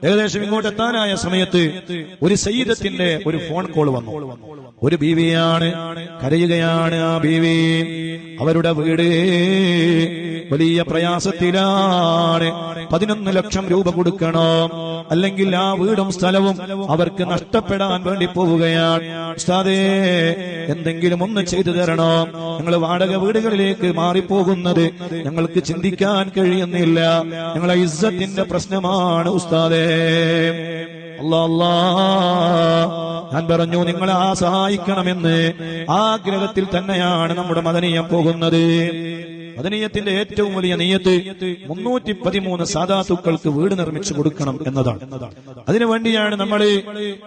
ഏകദേശം ഇങ്ങോട്ട് എത്താനായ സമയത്ത് ഒരു സയ്യിദത്തിന്റെ ഒരു ഫോൺ കോൾ വന്നു. ഒരു ബീവിയാണ്, കരയുകയാണ്. ആ ബീവി അവരുടെ വീട് വലിയ പ്രയാസത്തിലാണ്. 11 ലക്ഷം രൂപ കൊടുക്കണം, അല്ലെങ്കിൽ ആ വീടും സ്ഥലവും അവർക്ക് നഷ്ടപ്പെടാൻ വേണ്ടി പോവുകയാണ്. ഉസ്താദേ, എന്തെങ്കിലും ഒന്ന് ചെയ്തു തരണോ? ഞങ്ങൾ വാടക വീടുകളിലേക്ക് മാറിപ്പോകുന്നത് ഞങ്ങൾക്ക് ചിന്തിക്കാൻ കഴിയുന്നില്ല. ഞങ്ങളെ ഇസ്സത്തിന്റെ പ്രശ്നമാണ് ഉസ്താദേ. അല്ലാ, ഞാൻ പറഞ്ഞു നിങ്ങളെ സഹായിക്കണമെന്ന്. ആഗ്രഹത്തിൽ തന്നെയാണ് നമ്മുടെ മദനിയം പോകുന്നത്. മദനിയത്തിന്റെ ഏറ്റവും വലിയ നിയ്യത്ത് 313 സാദാത്തുക്കൾക്ക് വീട് നിർമ്മിച്ചു കൊടുക്കണം എന്നതാണ്. അതിനുവേണ്ടിയാണ് നമ്മൾ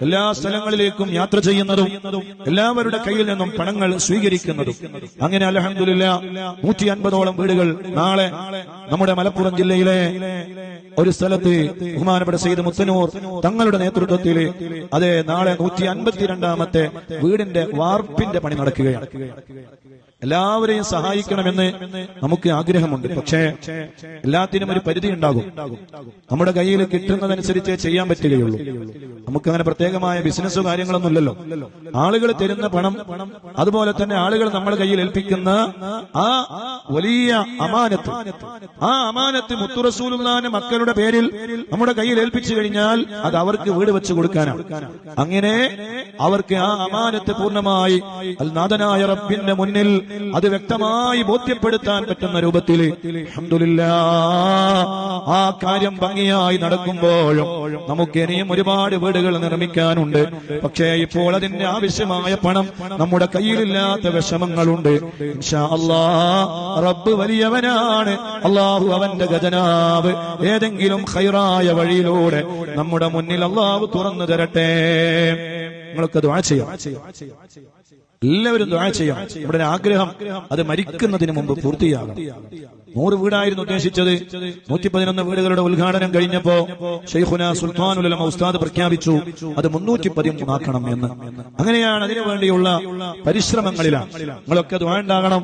എല്ലാ സ്ഥലങ്ങളിലേക്കും യാത്ര ചെയ്യുന്നതും എല്ലാവരുടെ കയ്യിൽ നിന്നും പണങ്ങൾ സ്വീകരിക്കുന്നതും. അങ്ങനെ അൽഹംദുലില്ലാഹ് 150ഓളം വീടുകൾ നാളെ നമ്മുടെ മലപ്പുറം ജില്ലയിലെ ഒരു സ്ഥലത്ത് ബഹുമാനപ്പെട്ട സയ്യിദ് മുത്തനൂർ തങ്ങളുടെ നേതൃത്വത്തിൽ അതെ നാളെ 152ാമത്തെ വീടിന്റെ വാർപ്പിന്റെ പണി നടക്കുകയാണ്. എല്ലാവരെയും സഹായിക്കണമെന്ന് നമുക്ക് ആഗ്രഹമുണ്ട്. പക്ഷേ എല്ലാത്തിനും ഒരു പരിധി ഉണ്ടാകും. നമ്മുടെ കയ്യിൽ കിട്ടുന്നതനുസരിച്ച് ചെയ്യാൻ പറ്റുകയുള്ളൂ. നമുക്കങ്ങനെ പ്രത്യേകമായ ബിസിനസ്സോ കാര്യങ്ങളൊന്നുമില്ലല്ലോ. ആളുകൾ തരുന്ന പണം, അതുപോലെ തന്നെ ആളുകൾ നമ്മുടെ കയ്യിൽ ഏൽപ്പിക്കുന്ന ആ വലിയ അമാനത്ത്, ആ അമാനത്ത് മുത്തു റസൂലുള്ളാഹിന്റെ മക്കളുടെ പേരിൽ നമ്മുടെ കയ്യിൽ ഏൽപ്പിച്ചു കഴിഞ്ഞാൽ അത് അവർക്ക് വീട് വെച്ച് കൊടുക്കാനാണ്. അങ്ങനെ അവർക്ക് ആ അമാനത്ത് പൂർണ്ണമായി നാഥനായ റബ്ബിന്റെ മുന്നിൽ അത് വ്യക്തമായി ബോധ്യപ്പെടുത്താൻ പറ്റുന്ന രൂപത്തിൽ അൽഹംദുലില്ലാഹ് ആ കാര്യം ഭംഗിയായി നടക്കുമ്പോഴും നമുക്ക് ഇനിയും ഒരുപാട് വീടുകൾ നിർമ്മിക്കാനുണ്ട്. പക്ഷേ ഇപ്പോൾ അതിന്റെ ആവശ്യമായ പണം നമ്മുടെ കയ്യിലില്ലാത്ത വിഷമങ്ങളുണ്ട്. ഇൻഷാ അല്ലാഹ് റബ്ബ് വലിയവനാണ്. അല്ലാഹു അവന്റെ ഖജനാവ് ഏതെങ്കിലും ഖൈറായ വഴിയിലൂടെ നമ്മുടെ മുന്നിൽ അല്ലാഹു തുറന്നു തരട്ടെ. നിങ്ങളൊക്കെ ദുആ ചെയ്യാം, എല്ലാവരും ദുആ ചെയ്യാം. നമ്മുടെ ആഗ്രഹം അത് മരിക്കുന്നതിന് മുമ്പ് പൂർത്തിയാകണം. 100 വീടായിരുന്നു ഉദ്ദേശിച്ചത്. 111 വീടുകളുടെ ഉദ്ഘാടനം കഴിഞ്ഞപ്പോ ശൈഖുനാ സുൽത്താനുൽ ഉലമ ഉസ്താദ് പ്രഖ്യാപിച്ചു അത് 313 ആക്കണം എന്ന്. അങ്ങനെയാണ് അതിനുവേണ്ടിയുള്ള പരിശ്രമങ്ങളിലാണ്. നിങ്ങളൊക്കെ ദുആ ഉണ്ടാകണം.